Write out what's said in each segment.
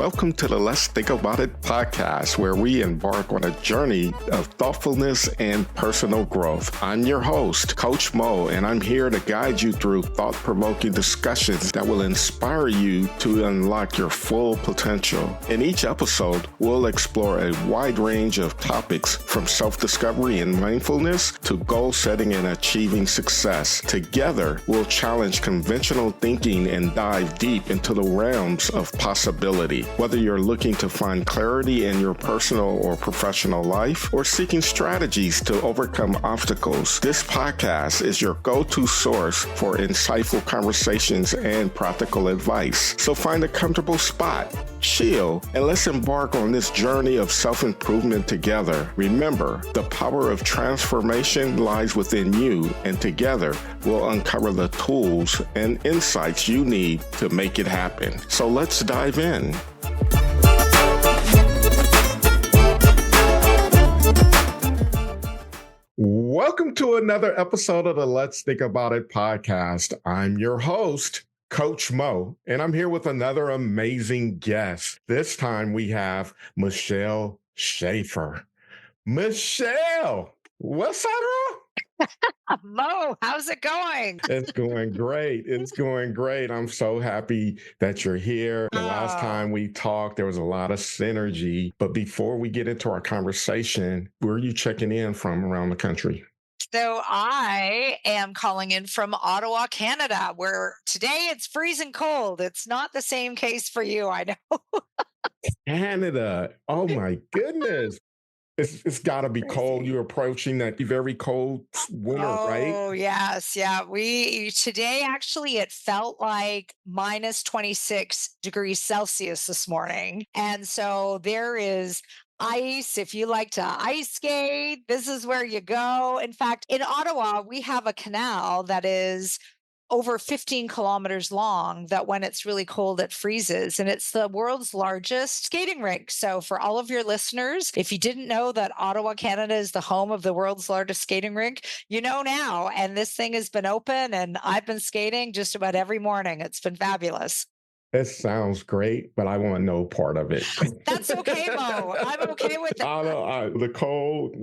welcome to the Let's Think About It podcast, where we embark on a journey of thoughtfulness and personal growth. I'm your host, Coach Mo, and I'm here to guide you through thought-provoking discussions that will inspire you to unlock your full potential. In each episode, we'll explore a wide range of topics from self-discovery and mindfulness to goal setting and achieving success. Together, we'll challenge conventional thinking and dive deep into the realms of possibility. Whether you're looking to find clarity in your personal or professional life or seeking strategies to overcome obstacles, this podcast is your go-to source for insightful conversations and practical advice. So find a comfortable spot, chill, and let's embark on this journey of self-improvement together. Remember, the power of transformation lies within you, and together we'll uncover the tools and insights you need to make it happen. So let's dive in. Welcome to another episode of the Let's Think About It podcast. I'm your host, Coach Mo, and I'm here with another amazing guest. This time we have Michelle Schafer. Michelle, what's up, girl? Mo, how's it going? It's going great. It's going great. I'm so happy that you're here. The last time we talked, there was a lot of synergy. But before we get into our conversation, where are you checking in from around the country? So I am calling in from Ottawa, Canada, where today it's freezing cold. It's not the same case for you, I know. Canada. Oh my goodness. It's got to be cold. You're approaching that very cold winter, right? Oh, yes. Yeah. Today actually, it felt like minus 26 degrees Celsius this morning. And so there is ice. If you like to ice skate, this is where you go. In fact, in Ottawa, we have a canal that is over 15 kilometers long that when it's really cold, it freezes. And it's the world's largest skating rink. So for all of your listeners, if you didn't know that Ottawa, Canada is the home of the world's largest skating rink, you know now. And this thing has been open and I've been skating just about every morning. It's been fabulous. It sounds great, but I want no part of it. That's okay, Mo. I'm okay with that. The cold,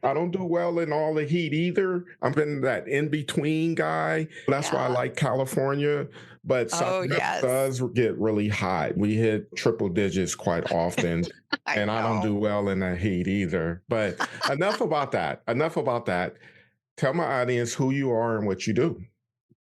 I don't do well in all the heat either. I'm in that in-between guy. That's why I like California. But South does get really hot. We hit triple digits quite often. I don't do well in the heat either. But enough about that. Tell my audience who you are and what you do.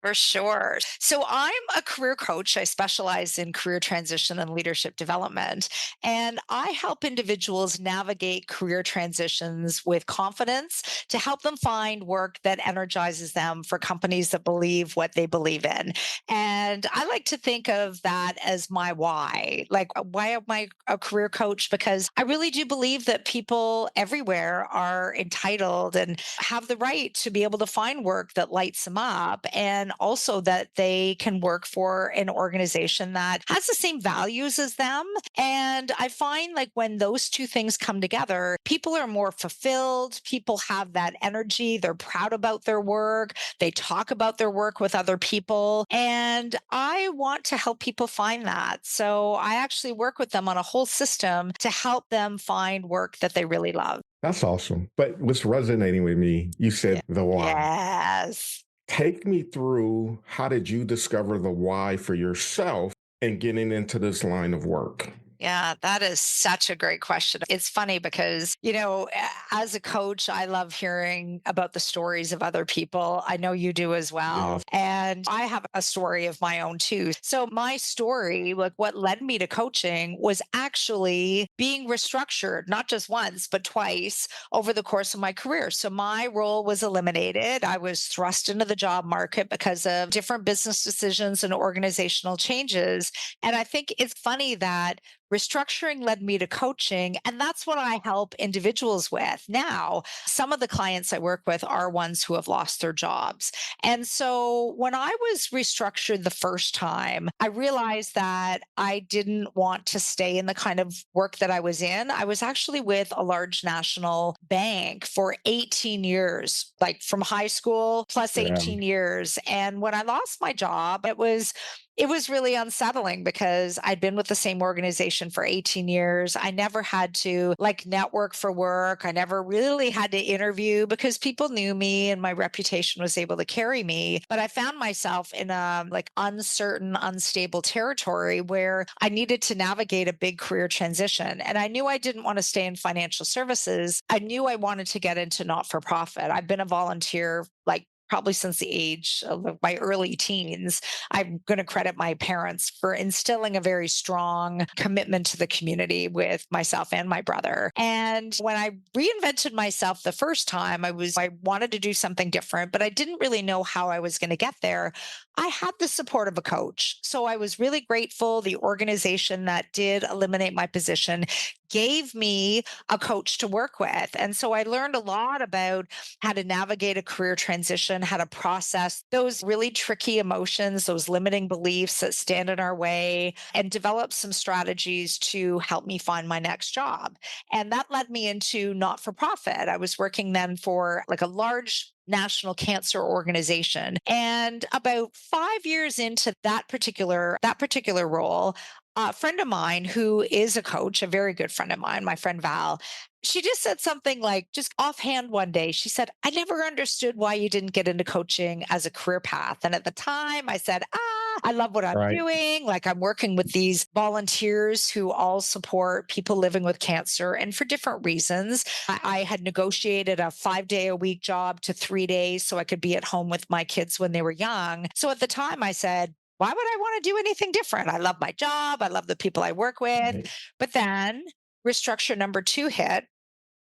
For sure. So I'm a career coach. I specialize in career transition and leadership development. And I help individuals navigate career transitions with confidence to help them find work that energizes them for companies that believe what they believe in. And I like to think of that as my why. Like, why am I a career coach? Because I really do believe that people everywhere are entitled and have the right to be able to find work that lights them up. And also that they can work for an organization that has the same values as them. And I find like when those two things come together, people are more fulfilled. People have that energy. They're proud about their work. They talk about their work with other people. And I want to help people find that. So I actually work with them on a whole system to help them find work that they really love. That's awesome. But what's resonating with me, you said the why. Yes. Take me through, how did you discover the why for yourself and getting into this line of work? Yeah, that is such a great question. It's funny because, as a coach, I love hearing about the stories of other people. I know you do as well. Yeah. And I have a story of my own too. So my story, like what led me to coaching, was actually being restructured, not just once, but twice over the course of my career. So my role was eliminated. I was thrust into the job market because of different business decisions and organizational changes. And I think it's funny that restructuring led me to coaching, and that's what I help individuals with. Now, some of the clients I work with are ones who have lost their jobs. And so when I was restructured the first time, I realized that I didn't want to stay in the kind of work that I was in. I was actually with a large national bank for 18 years, like from high school plus 18 years. And when I lost my job, it was really unsettling because I'd been with the same organization for 18 years. I never had to like network for work. I never really had to interview because people knew me and my reputation was able to carry me. But I found myself in a like uncertain, unstable territory where I needed to navigate a big career transition. And I knew I didn't want to stay in financial services. I knew I wanted to get into not for profit. I've been a volunteer like probably since the age of my early teens. I'm going to credit my parents for instilling a very strong commitment to the community with myself and my brother. And when I reinvented myself the first time, I wanted to do something different, but I didn't really know how I was going to get there. I had the support of a coach. So I was really grateful. The organization that did eliminate my position gave me a coach to work with. And so I learned a lot about how to navigate a career transition, how to process those really tricky emotions, those limiting beliefs that stand in our way, and develop some strategies to help me find my next job. And that led me into not for profit. I was working then for like a large national cancer organization. And about 5 years into that particular role, a friend of mine who is a coach, a very good friend of mine, my friend Val, she just said something like, just offhand one day, she said, I never understood why you didn't get into coaching as a career path. And at the time, I said, I love what I'm Right. doing. Like I'm working with these volunteers who all support people living with cancer and for different reasons. I had negotiated a 5 day a week job to 3 days so I could be at home with my kids when they were young. So at the time, I said, why would I want to do anything different? I love my job. I love the people I work with. Right. But then restructure number two hit,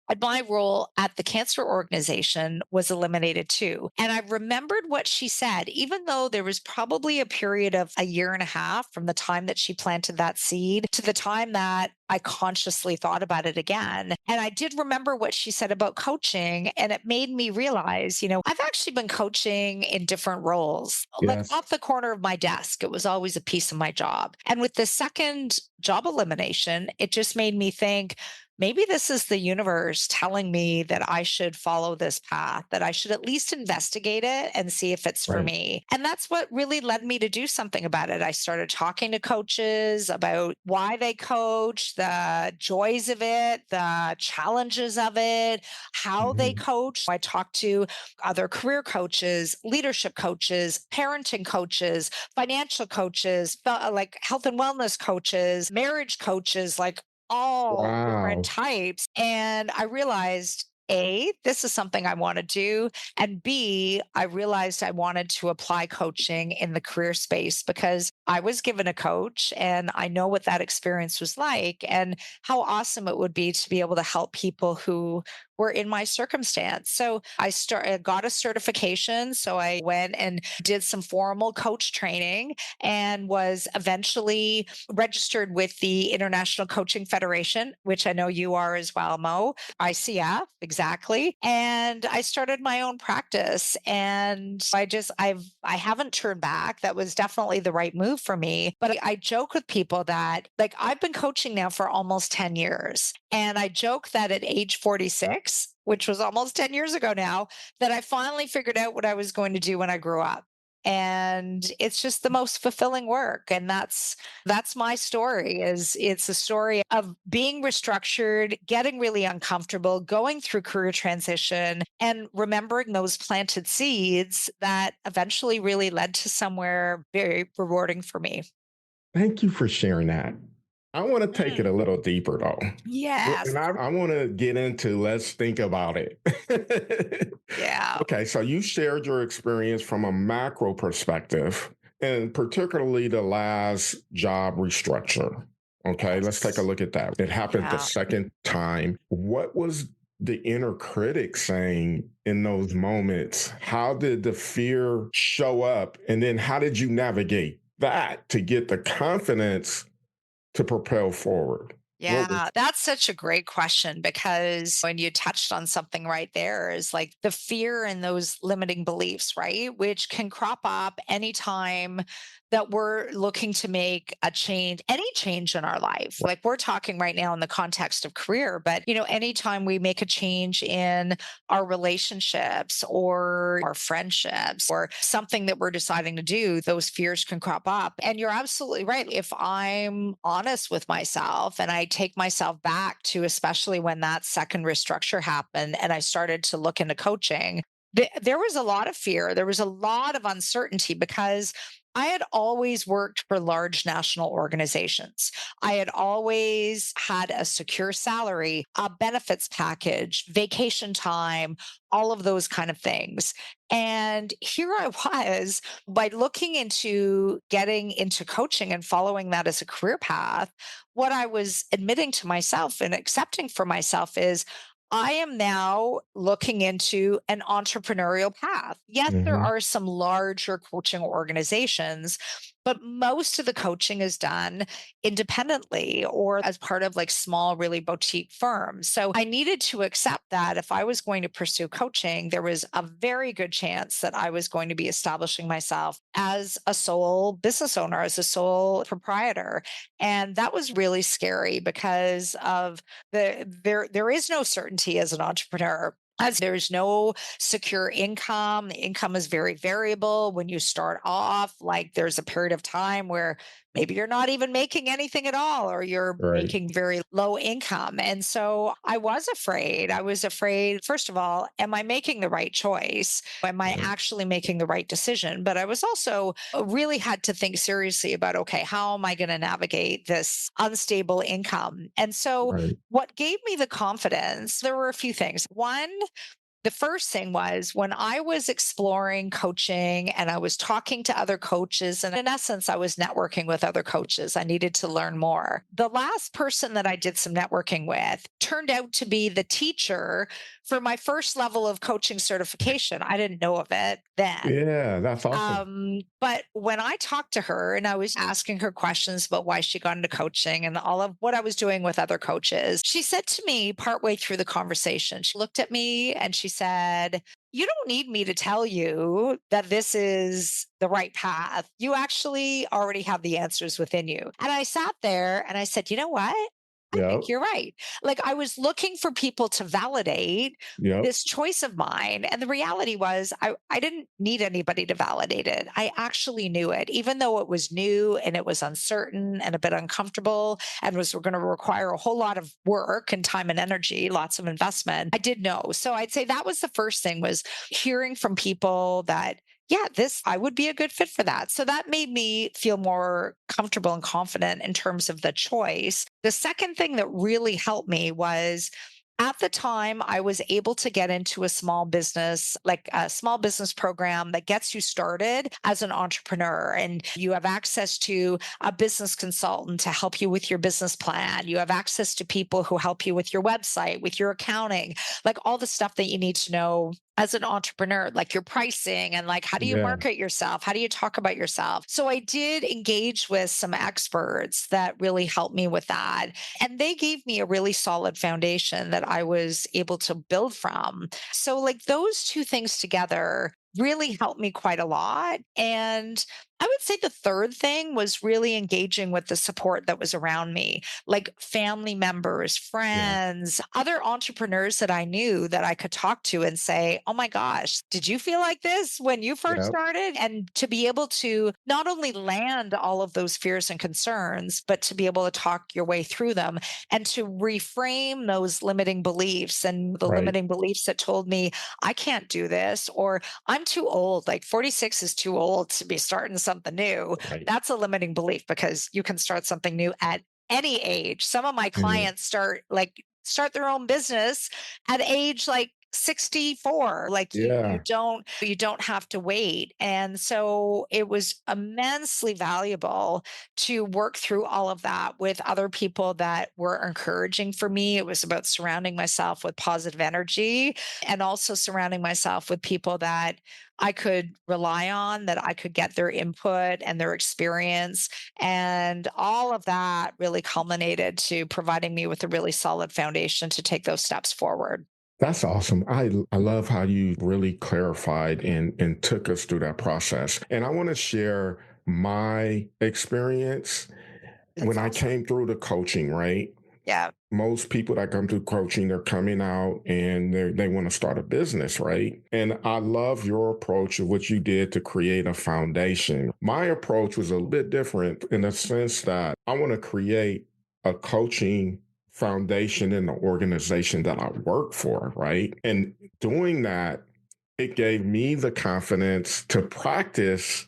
and my role at the cancer organization was eliminated too. And I remembered what she said, even though there was probably a period of a year and a half from the time that she planted that seed to the time that I consciously thought about it again. And I did remember what she said about coaching. And it made me realize, I've actually been coaching in different roles, like Yes. off the corner of my desk. It was always a piece of my job. And with the second job elimination, it just made me think, maybe this is the universe telling me that I should follow this path, that I should at least investigate it and see if it's for Right. me. And that's what really led me to do something about it. I started talking to coaches about why they coach, the joys of it, the challenges of it, how they Mhm. coach. I talked to other career coaches, leadership coaches, parenting coaches, financial coaches, like health and wellness coaches, marriage coaches, like all different Wow. types. And I realized, A, this is something I want to do. And B, I realized I wanted to apply coaching in the career space because I was given a coach and I know what that experience was like and how awesome it would be to be able to help people who were in my circumstance. So I got a certification. So I went and did some formal coach training and was eventually registered with the International Coaching Federation, which I know you are as well, Mo. ICF, exactly. And I started my own practice and I haven't turned back. That was definitely the right move for me. But I joke with people that like I've been coaching now for almost 10 years. And I joke that at age 46, which was almost 10 years ago now, that I finally figured out what I was going to do when I grew up. And it's just the most fulfilling work. And that's my story. Is it's a story of being restructured, getting really uncomfortable, going through career transition, and remembering those planted seeds that eventually really led to somewhere very rewarding for me. Thank you for sharing that. I want to take it a Mm, little deeper though. yes. And I want to get into let's think about it. Yeah. Okay, so you shared your experience from a macro perspective, and particularly the last job restructure. Okay, let's take a Yes. look at that. It happened the Yeah. second time. What was the inner critic saying in those moments? How did the fear show up? And then how did you navigate that to get the confidence to propel forward? What was Yeah, that's such a great question because when you touched on something right there is like the fear and those limiting beliefs, right? Which can crop up anytime that we're looking to make a change, any change in our life. Like we're talking right now in the context of career, but anytime we make a change in our relationships or our friendships or something that we're deciding to do, those fears can crop up. And you're absolutely right. If I'm honest with myself and I take myself back to, especially when that second restructure happened and I started to look into coaching, there was a lot of fear. There was a lot of uncertainty because I had always worked for large national organizations. I had always had a secure salary, a benefits package, vacation time, all of those kind of things. And here I was, by looking into getting into coaching and following that as a career path, what I was admitting to myself and accepting for myself is I am now looking into an entrepreneurial path. Yes, there Hmm. are some larger coaching organizations, but most of the coaching is done independently or as part of like small, really boutique firms. So I needed to accept that if I was going to pursue coaching, there was a very good chance that I was going to be establishing myself as a sole business owner, as a sole proprietor. And that was really scary because of there is no certainty as an entrepreneur, as there's no secure income. The income is very variable. When you start off, like there's a period of time where maybe you're not even making anything at all, or you're Right. making very low income. And so I was afraid. I was afraid, first of all, am I making the right choice? Am I Right. actually making the right decision? But I was also really had to think seriously about, okay, how am I going to navigate this unstable income? And so Right. what gave me the confidence, there were a few things. One, the first thing was when I was exploring coaching and I was talking to other coaches, and in essence, I was networking with other coaches. I needed to learn more. The last person that I did some networking with turned out to be the teacher for my first level of coaching certification. I didn't know of it then. Yeah, that's awesome. But when I talked to her and I was asking her questions about why she got into coaching and all of what I was doing with other coaches, she said to me partway through the conversation, she looked at me and she said, "You don't need me to tell you that this is the right path. You actually already have the answers within you." And I sat there and I said, "You know what? I think Yep. you're right." Like I was looking for people to validate Yep. this choice of mine. And the reality was, I didn't need anybody to validate it. I actually knew it, even though it was new and it was uncertain and a bit uncomfortable and was going to require a whole lot of work and time and energy, lots of investment. I did know. So I'd say that was the first thing, was hearing from people that, yeah, this, I would be a good fit for that. So that made me feel more comfortable and confident in terms of the choice. The second thing that really helped me was, at the time, I was able to get into a small business, like a small business program that gets you started as an entrepreneur. And you have access to a business consultant to help you with your business plan. You have access to people who help you with your website, with your accounting, like all the stuff that you need to know as an entrepreneur, like your pricing and like how do you Yeah. market yourself? How do you talk about yourself? So I did engage with some experts that really helped me with that. And they gave me a really solid foundation that I was able to build from. So, like, those two things together really helped me quite a lot. And I would say the third thing was really engaging with the support that was around me, like family members, Yeah. friends, other entrepreneurs that I knew that I could talk to and say, "Oh my gosh, did you feel like this when you first Yep. started?" And to be able to not only land all of those fears and concerns, but to be able to talk your way through them and to reframe those limiting beliefs and the Right. limiting beliefs that told me I can't do this, or I'm too old. Like 46 is too old to be starting something new. Right. That's a limiting belief because you can start something new at any age. Some of my Mhm. clients start their own business at age like 64. Like Yeah. you don't have to wait. And so it was immensely valuable to work through all of that with other people that were encouraging for me. It was about surrounding myself with positive energy and also surrounding myself with people that I could rely on, that I could get their input and their experience. And all of that really culminated to providing me with a really solid foundation to take those steps forward. That's awesome. I love how you really clarified and took us through that process. And I want to share my experience That's when I awesome. came through the coaching, right? Yeah. Most people that come through coaching, they're coming out and they want to start a business, right? And I love your approach of what you did to create a foundation. My approach was a bit different in the sense that I want to create a coaching foundation in the organization that I work for, right? And doing that, it gave me the confidence to practice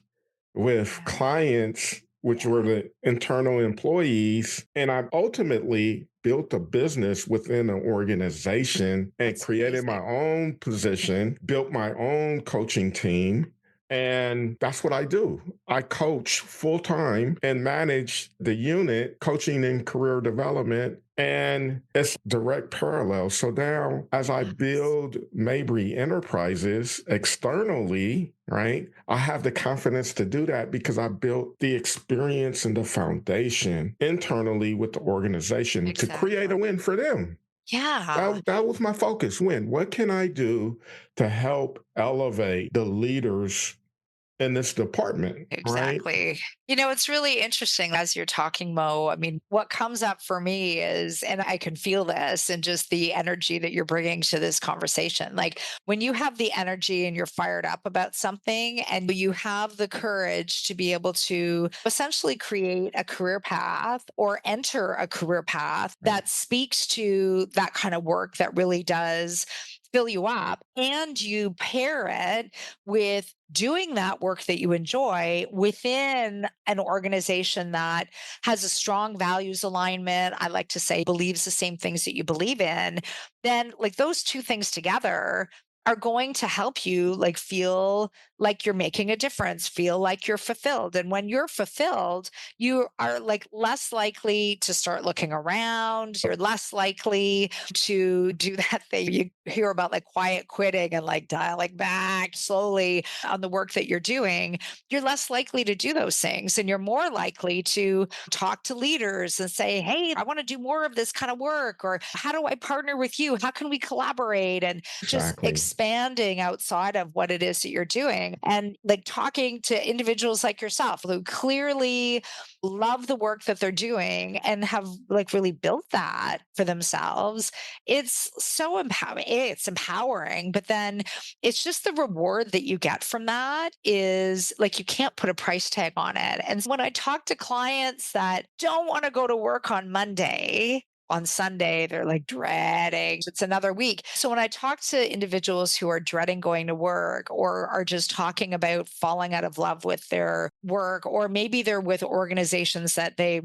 with Yeah. clients, which were Yeah. the internal employees. And I ultimately built a business within an organization and That's created my amazing. own position, built my own coaching team. And that's what I do. I coach full time and manage the unit, coaching and career development. And it's direct parallel. So now, as I Yes. build Mabry Enterprises externally, right, I have the confidence to do that because I built the experience and the foundation internally with the organization to create a Exactly. win for them. Yeah. That was my focus. Win. What can I do to help elevate the leaders in this department, right? Exactly. It's really interesting as you're talking, Mo. I mean, what comes up for me is, and I can feel this and just the energy that you're bringing to this conversation. Like when you have the energy and you're fired up about something and you have the courage to be able to essentially create a career path or enter a career path Right. that speaks to that kind of work that really does fill you up, and you pair it with doing that work that you enjoy within an organization that has a strong values alignment, I like to say believes the same things that you believe in, then like those two things together are going to help you like feel like you're making a difference, feel like you're fulfilled. And when you're fulfilled, you are like less likely to start looking around, you're less likely to do that thing you hear about, like quiet quitting and like dialing back slowly on the work that you're doing. You're less likely to do those things. And you're more likely to talk to leaders and say, hey, I want to do more of this kind of work. Or how do I partner with you? How can we collaborate? And just Exactly. expanding outside of what it is that you're doing. And like talking to individuals like yourself who clearly love the work that they're doing and have like really built that for themselves. It's so empowering. It's empowering, but then it's just the reward that you get from that is like you can't put a price tag on it. And when I talk to clients that don't want to go to work on Monday, on Sunday, they're like dreading it's another week. So when I talk to individuals who are dreading going to work or are just talking about falling out of love with their work, or maybe they're with organizations that they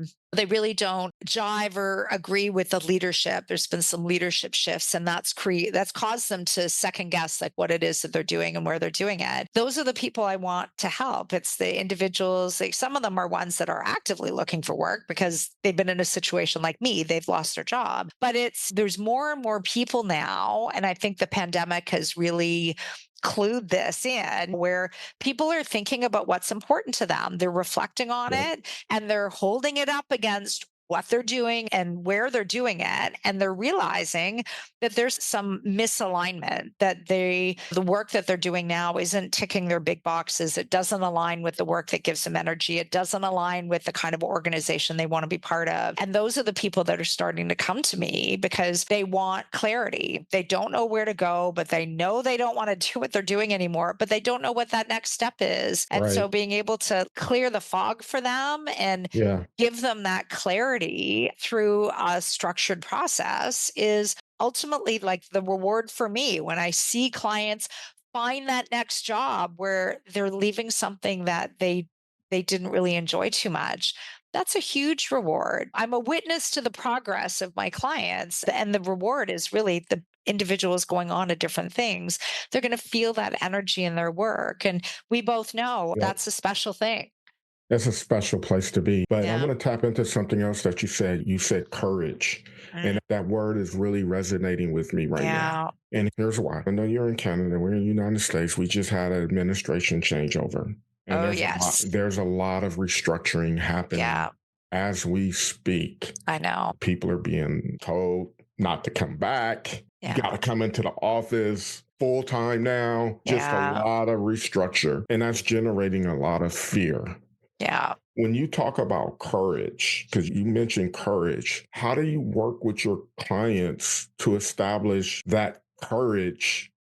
really don't jive or agree with the leadership. There's been some leadership shifts, and that's caused them to second guess like what it is that they're doing and where they're doing it. Those are the people I want to help. It's the individuals, like some of them are ones that are actively looking for work because they've been in a situation like me, they've lost their job. But there's more and more people now, and I think the pandemic has really clued this in where people are thinking about what's important to them. They're reflecting on Yep. it and they're holding it up against what they're doing and where they're doing it. And they're realizing that there's some misalignment, that the work that they're doing now isn't ticking their big boxes. It doesn't align with the work that gives them energy. It doesn't align with the kind of organization they want to be part of. And those are the people that are starting to come to me because they want clarity. They don't know where to go, but they know they don't want to do what they're doing anymore, but they don't know what that next step is. And so Right. being able to clear the fog for them and Yeah. give them that clarity through a structured process is ultimately like the reward for me when I see clients find that next job where they're leaving something that they didn't really enjoy too much. That's a huge reward. I'm a witness to the progress of my clients, and the reward is really the individuals going on to different things. They're going to feel that energy in their work, and we both know Yep. that's a special thing. That's a special place to be. But I Yeah. want to tap into something else that you said. You said courage. Mm, And that word is really resonating with me right now. yeah. And here's why. I know you're in Canada, we're in the United States. We just had an administration changeover. And Oh, there's yes. a lot of restructuring happening Yeah, as we speak. I know. People are being told not to come back. You got Yeah. to come into the office full time now. Just a Yeah. lot of restructure. And that's generating a lot of fear. Yeah. When you talk about courage, because you mentioned courage, how do you work with your clients to establish that courage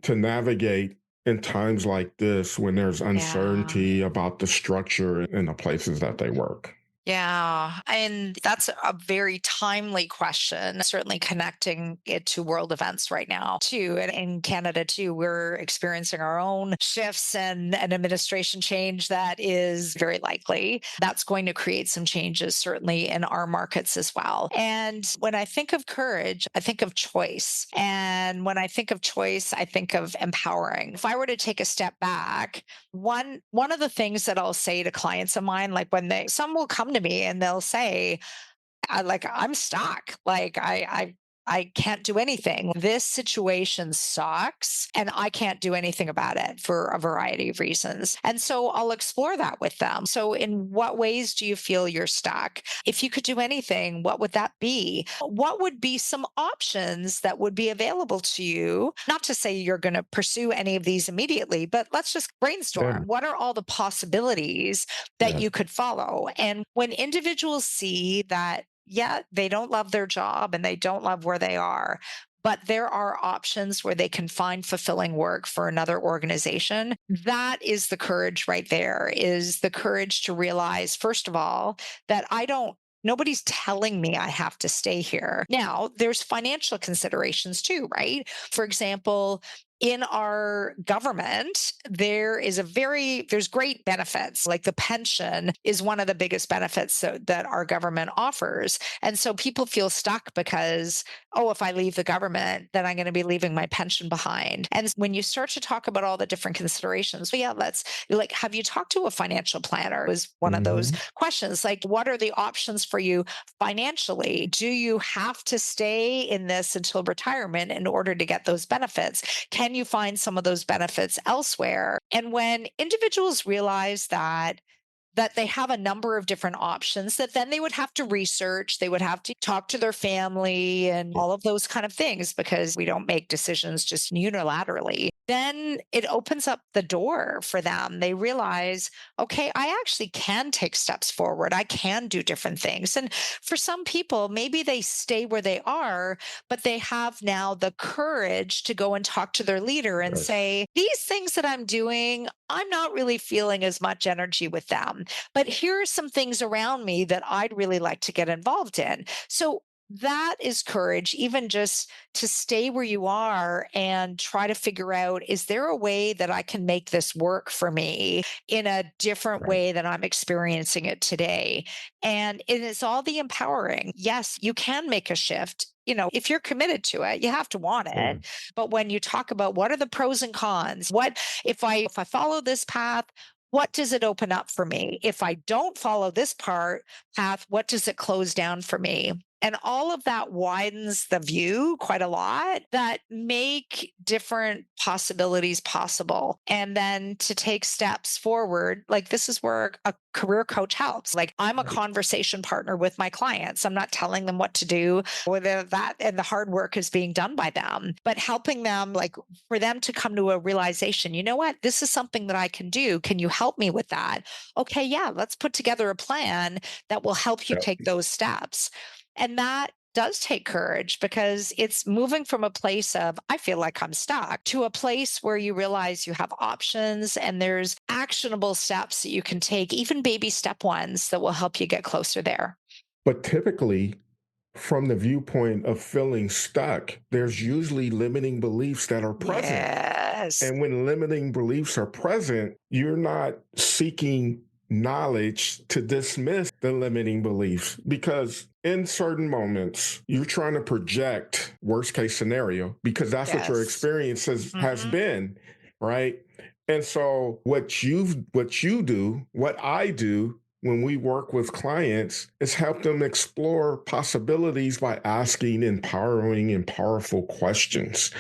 to navigate in times like this when there's Yeah. uncertainty about the structure in the places that they work? Yeah, and that's a very timely question, certainly connecting it to world events right now, too. And in Canada, too, we're experiencing our own shifts and an administration change that is very likely. That's going to create some changes, certainly in our markets as well. And when I think of courage, I think of choice. And when I think of choice, I think of empowering. If I were to take a step back, one of the things that I'll say to clients of mine, like when they some will come to me and they'll say, like, I'm stuck. Like I can't do anything. This situation sucks and I can't do anything about it for a variety of reasons. And so I'll explore that with them. So in what ways do you feel you're stuck? If you could do anything, what would that be? What would be some options that would be available to you? Not to say you're going to pursue any of these immediately, but let's just Yeah, brainstorm. What are all the possibilities that yeah, you could follow? And when individuals see that, yeah, they don't love their job and they don't love where they are, but there are options where they can find fulfilling work for another organization. That is the courage right there, is the courage to realize, first of all, that nobody's telling me I have to stay here. Now, there's financial considerations too, right? For example, in our government, there's great benefits. Like the pension is one of the biggest benefits that our government offers. And so people feel stuck because, oh, if I leave the government, then I'm going to be leaving my pension behind. And when you start to talk about all the different considerations, well, yeah, have you talked to a financial planner? Was one of those hmm, questions. Like, what are the options for you financially? Do you have to stay in this until retirement in order to get those benefits? Can you find some of those benefits elsewhere? And when individuals realize that they have a number of different options that then they would have to research, they would have to talk to their family and all of those kind of things, because we don't make decisions just unilaterally. Then it opens up the door for them. They realize, okay, I actually can take steps forward. I can do different things. And for some people, maybe they stay where they are, but they have now the courage to go and talk to their leader and yes, say, these things that I'm doing, I'm not really feeling as much energy with them. But here are some things around me that I'd really like to get involved in. So that is courage, even just to stay where you are and try to figure out, is there a way that I can make this work for me in a different right, way than I'm experiencing it today? And it is all the empowering. Yes, you can make a shift. If you're committed to it, you have to want yeah, it. But when you talk about what are the pros and cons, what if I follow this path, what does it open up for me? If I don't follow this path, what does it close down for me? And all of that widens the view quite a lot, that make different possibilities possible. And then to take steps forward, like this is where a career coach helps. Like I'm a right. conversation partner with my clients. I'm not telling them what to do, whether that and the hard work is being done by them, but helping them, like for them to come to a realization, you know what, this is something that I can do. Can you help me with that? Okay, yeah, let's put together a plan that will help you Yeah. take those steps. And that does take courage, because it's moving from a place of, I feel like I'm stuck, to a place where you realize you have options and there's actionable steps that you can take, even baby step ones that will help you get closer there. But typically, from the viewpoint of feeling stuck, there's usually limiting beliefs that are present. Yes. And when limiting beliefs are present, you're not seeking knowledge to dismiss the limiting beliefs because in certain moments you're trying to project worst case scenario because that's what your Yes. experience has Hmm. been, right? And so what I do when we work with clients is help them explore possibilities by asking empowering and powerful questions.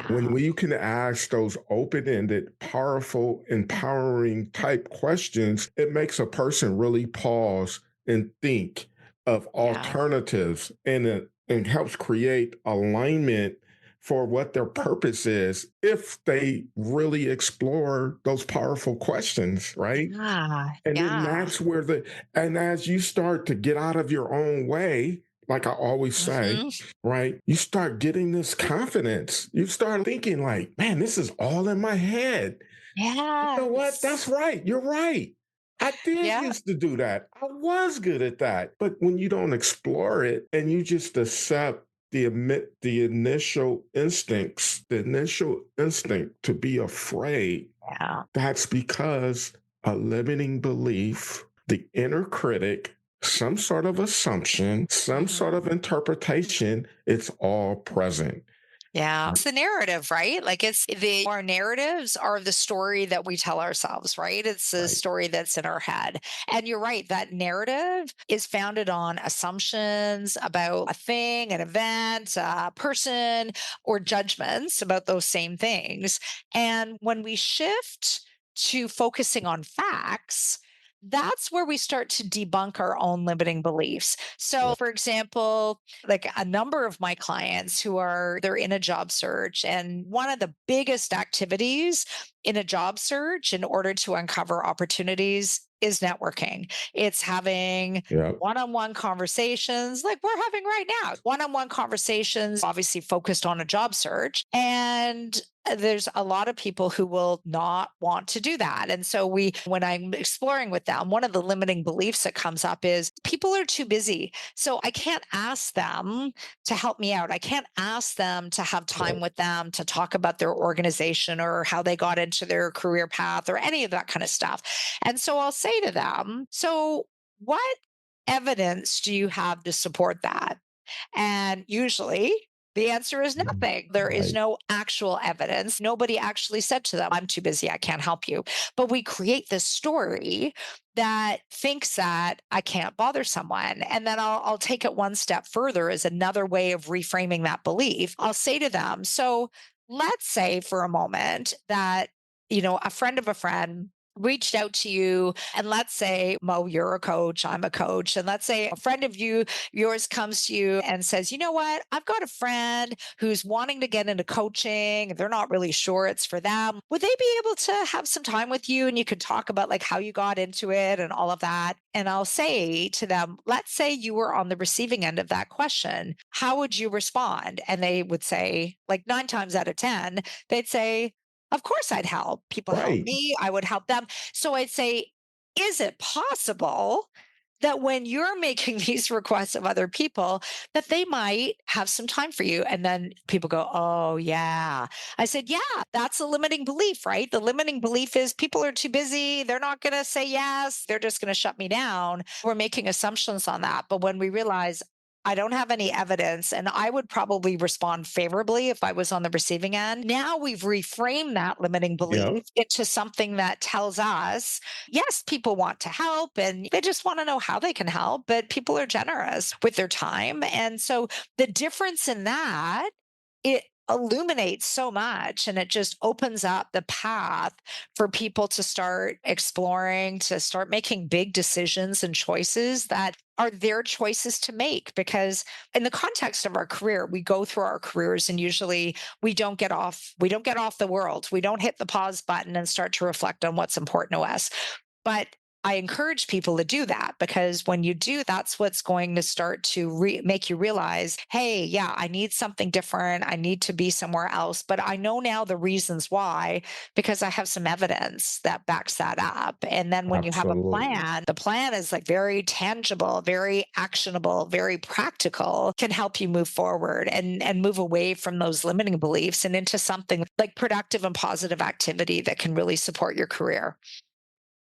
When Yeah. you can ask those open-ended, powerful, empowering type questions, it makes a person really pause and think of Yeah. alternatives, and it helps create alignment for what their purpose is if they really explore those powerful questions, right? Yeah. And then Yeah. that's where and as you start to get out of your own way, like I always say, Hmm. right? You start getting this confidence. You start thinking, like, man, this is all in my head. You know what? That's Yes. right. You're right. I did Yeah. used to do that. I was good at that. But when you don't explore it and you just accept the initial instincts, the initial instinct to be afraid, Yeah. that's because a limiting belief, the inner critic, some sort of assumption, some sort Hmm. of interpretation, it's all present. Yeah. It's the narrative, right? Like our narratives are the story that we tell ourselves, right? It's the Right. story that's in our head. And you're right, that narrative is founded on assumptions about a thing, an event, a person, or judgments about those same things. And when we shift to focusing on facts, that's where we start to debunk our own limiting beliefs. So, Yeah. for example, like a number of my clients they're in a job search, and one of the biggest activities in a job search in order to uncover opportunities is networking. It's having Yeah. one-on-one conversations like we're having right now, one-on-one conversations obviously focused on a job search, and there's a lot of people who will not want to do that. And so when I'm exploring with them, one of the limiting beliefs that comes up is people are too busy, so I can't ask them to help me out. I can't ask them to have time Yeah. with them to talk about their organization or how they got into their career path or any of that kind of stuff. And so I'll say to them, so what evidence do you have to support that? And usually the answer is nothing. There is Right. no actual evidence. Nobody actually said to them, I'm too busy. I can't help you. But we create this story that thinks that I can't bother someone. And then I'll take it one step further as another way of reframing that belief. I'll say to them, so let's say for a moment that, a friend of a friend reached out to you, and let's say, Mo, you're a coach, I'm a coach, and let's say a friend of yours comes to you and says, you know what, I've got a friend who's wanting to get into coaching, they're not really sure it's for them, would they be able to have some time with you and you could talk about like how you got into it and all of that? And I'll say to them, let's say you were on the receiving end of that question, how would you respond? And they would say, like 9 times out of 10, they'd say, of course I'd help. People help Right. me, I would help them. So I'd say, is it possible that when you're making these requests of other people, that they might have some time for you? And then people go, oh, yeah. I said, yeah, that's a limiting belief, right? The limiting belief is people are too busy. They're not going to say yes. They're just going to shut me down. We're making assumptions on that. But when we realize, I don't have any evidence, and I would probably respond favorably if I was on the receiving end. Now we've reframed that limiting Yeah. belief into something that tells us, yes, people want to help and they just want to know how they can help, but people are generous with their time. And so the difference in that, it illuminates so much and it just opens up the path for people to start exploring, to start making big decisions and choices that are their choices to make. Because in the context of our career, we go through our careers and usually we don't get off the world. We don't hit the pause button and start to reflect on what's important to us. But I encourage people to do that, because when you do, that's what's going to start to make you realize, hey, yeah, I need something different. I need to be somewhere else. But I know now the reasons why, because I have some evidence that backs that up. And then when you have a Absolutely. plan, the plan is like very tangible, very actionable, very practical, can help you move forward and move away from those limiting beliefs and into something like productive and positive activity that can really support your career.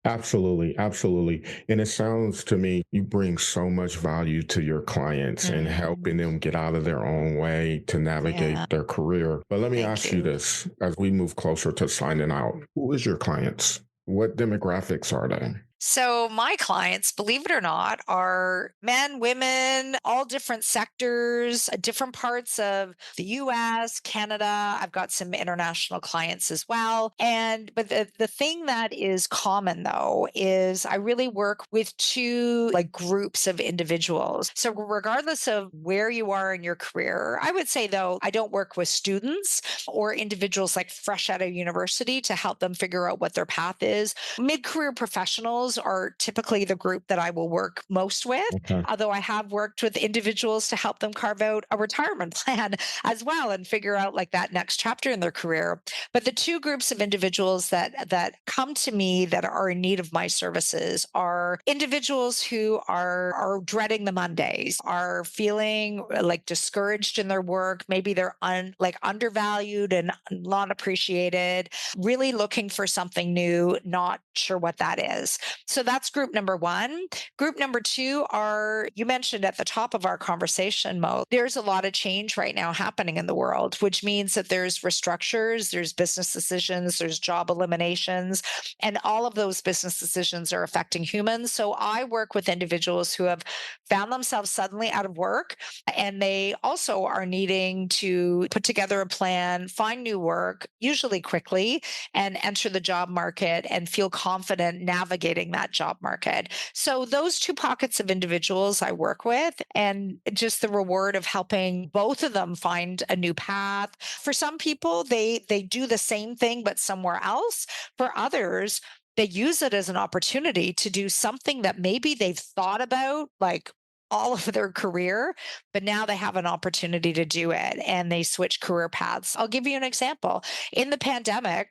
Absolutely, absolutely. And it sounds to me you bring so much value to your clients and helping Mm, them get out of their own way to yeah, navigate their career. But let me thank ask you you. this as we move closer to signing out. Who is your clients? What demographics are they? So, my clients, believe it or not, are men, women, all different sectors, different parts of the US, Canada. I've got some international clients as well. But the thing that is common though is I really work with two like groups of individuals. So, regardless of where you are in your career, I would say though, I don't work with students or individuals like fresh out of university to help them figure out what their path is. Mid-career professionals are typically the group that I will work most with, Okay. although I have worked with individuals to help them carve out a retirement plan as well and figure out like that next chapter in their career. But the two groups of individuals that come to me that are in need of my services are individuals who are dreading the Mondays, are feeling like discouraged in their work, maybe they're like undervalued and not appreciated, really looking for something new, not sure what that is. So that's group number one. Group number two are, you mentioned at the top of our conversation, Mo, there's a lot of change right now happening in the world, which means that there's restructures, there's business decisions, there's job eliminations, and all of those business decisions are affecting humans. So I work with individuals who have found themselves suddenly out of work and they also are needing to put together a plan, find new work, usually quickly, and enter the job market and feel confident navigating that job market. So those two pockets of individuals I work with, and just the reward of helping both of them find a new path. For some people, they do the same thing but somewhere else. For others, they use it as an opportunity to do something that maybe they've thought about like all of their career, but now they have an opportunity to do it and they switch career paths. I'll give you an example. In the pandemic,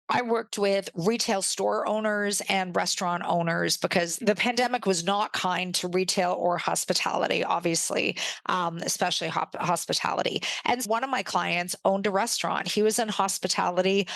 I worked with retail store owners and restaurant owners because the pandemic was not kind to retail or hospitality, obviously, especially hospitality. And one of my clients owned a restaurant. He was in hospitality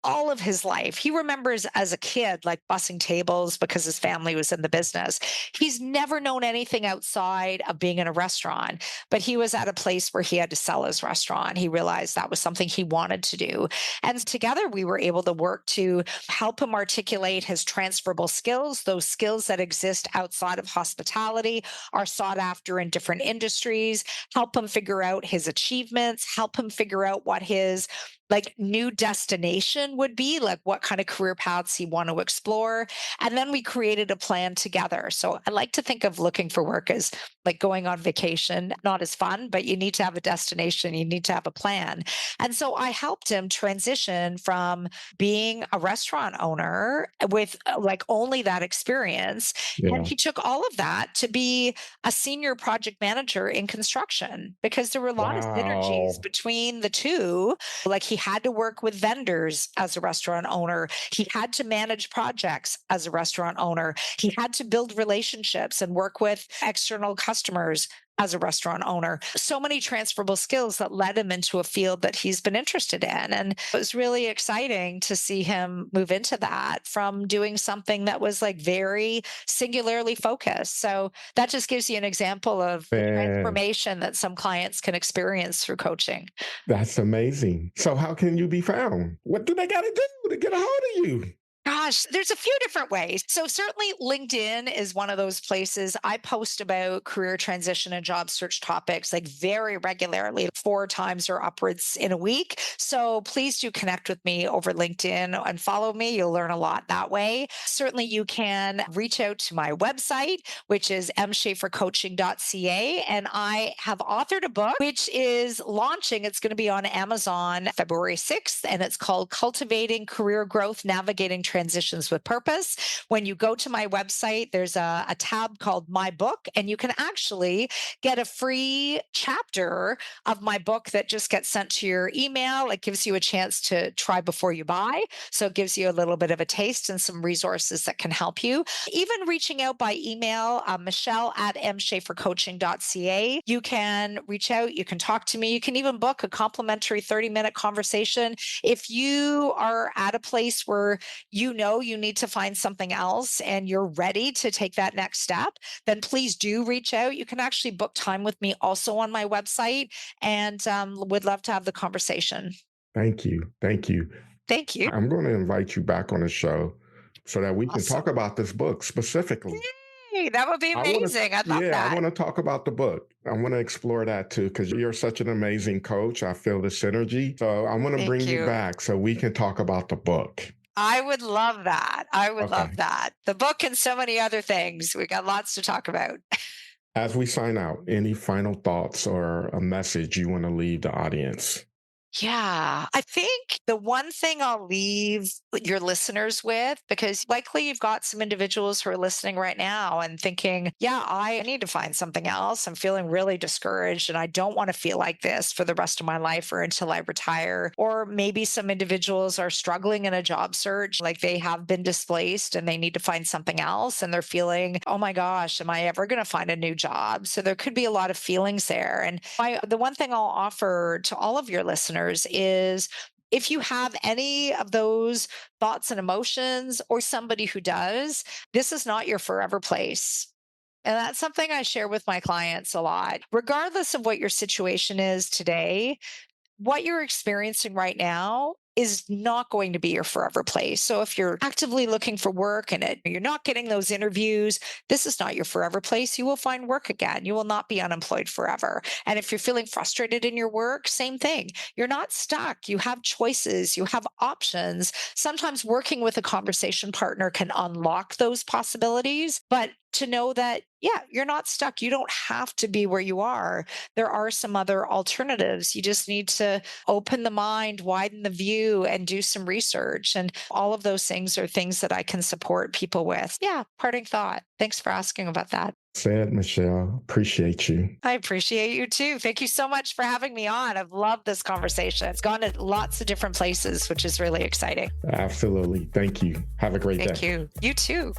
all of his life. He remembers as a kid, like bussing tables because his family was in the business. He's never known anything outside of being in a restaurant, but he was at a place where he had to sell his restaurant. He realized that was something he wanted to do. And together we were able to work to help him articulate his transferable skills. Those skills that exist outside of hospitality are sought after in different industries, help him figure out his achievements, help him figure out what his like new destination would be, like what kind of career paths he want to explore. And then we created a plan together. So I like to think of looking for work as like going on vacation, not as fun, but you need to have a destination, you need to have a plan. And so I helped him transition from being a restaurant owner with like only that experience. And Yeah. he took all of that to be a senior project manager in construction because there were a lot of synergies Wow. between the two. Like he had to work with vendors as a restaurant owner. He had to manage projects as a restaurant owner. He had to build relationships and work with external customers as a restaurant owner. So many transferable skills that led him into a field that he's been interested in. And it was really exciting to see him move into that from doing something that was like very singularly focused. So that just gives you an example of the Man, transformation that some clients can experience through coaching. that's amazing. So how can you be found? What do they got to do to get a hold of you? Gosh, there's a few different ways. So certainly LinkedIn is one of those places. I post about career transition and job search topics like very regularly, 4 times or upwards in a week. So please do connect with me over LinkedIn and follow me. You'll learn a lot that way. Certainly you can reach out to my website, which is mschafercoaching.ca. And I have authored a book which is launching. It's going to be on Amazon February 6th, and it's called Cultivating Career Growth, Navigating Transitions with Purpose. When you go to my website, there's a tab called My Book, and you can actually get a free chapter of my book that just gets sent to your email. It gives you a chance to try before you buy. So it gives you a little bit of a taste and some resources that can help you. Even reaching out by email, Michelle at mschafercoaching.ca. You can reach out, you can talk to me, you can even book a complimentary 30-minute conversation. If you are at a place where you know you need to find something else and you're ready to take that next step, then please do reach out. You can actually book time with me also on my website and would love to have the conversation. Thank you. Thank you. Thank you. I'm going to invite you back on the show so that we can talk Awesome. about this book specifically. Yay, that would be I want to, amazing. I'd love yeah, I that. want to talk about the book. I want to explore that too, because you're such an amazing coach. I feel the synergy. So I want to bring Thank you you. back so we can talk about the book. I would love that. I would love Okay. that. The book and so many other things. We got lots to talk about. As we sign out, any final thoughts or a message you want to leave the audience? Yeah, I think the one thing I'll leave your listeners with, because likely you've got some individuals who are listening right now and thinking, yeah, I need to find something else. I'm feeling really discouraged and I don't want to feel like this for the rest of my life or until I retire. Or maybe some individuals are struggling in a job search, like they have been displaced and they need to find something else. And they're feeling, oh my gosh, am I ever going to find a new job? So there could be a lot of feelings there. And the one thing I'll offer to all of your listeners is if you have any of those thoughts and emotions, or somebody who does, this is not your forever place. And that's something I share with my clients a lot. Regardless of what your situation is today, what you're experiencing right now is not going to be your forever place. So if you're actively looking for work and you're not getting those interviews, this is not your forever place. You will find work again. You will not be unemployed forever. And if you're feeling frustrated in your work, same thing. You're not stuck. You have choices, you have options. Sometimes working with a conversation partner can unlock those possibilities, but to know that, yeah, you're not stuck. You don't have to be where you are. There are some other alternatives. You just need to open the mind, widen the view, and do some research. And all of those things are things that I can support people with. Yeah, parting thought. Thanks for asking about that. Said Michelle, appreciate you. I appreciate you too. Thank you so much for having me on. I've loved this conversation. It's gone to lots of different places, which is really exciting. Absolutely. Thank you. Have a great day. Thank you. You too.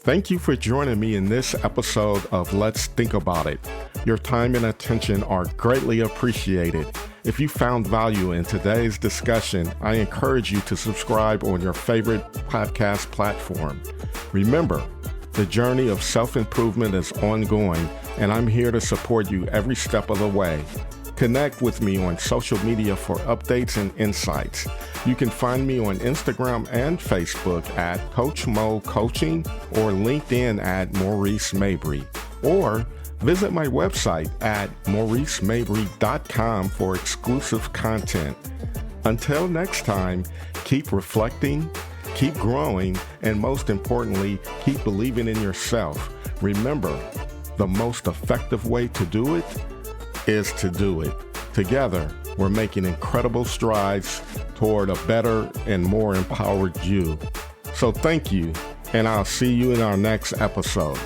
Thank you for joining me in this episode of Let's Think About It. Your time and attention are greatly appreciated. If you found value in today's discussion, I encourage you to subscribe on your favorite podcast platform. Remember, the journey of self-improvement is ongoing, and I'm here to support you every step of the way. Connect with me on social media for updates and insights. You can find me on Instagram and Facebook at Coach Mo Coaching or LinkedIn at Maurice Mabry. Or visit my website at mauricemabry.com for exclusive content. Until next time, keep reflecting, keep growing, and most importantly, keep believing in yourself. Remember, the most effective way to do it is to do it. Together, we're making incredible strides toward a better and more empowered you. So thank you, and I'll see you in our next episode.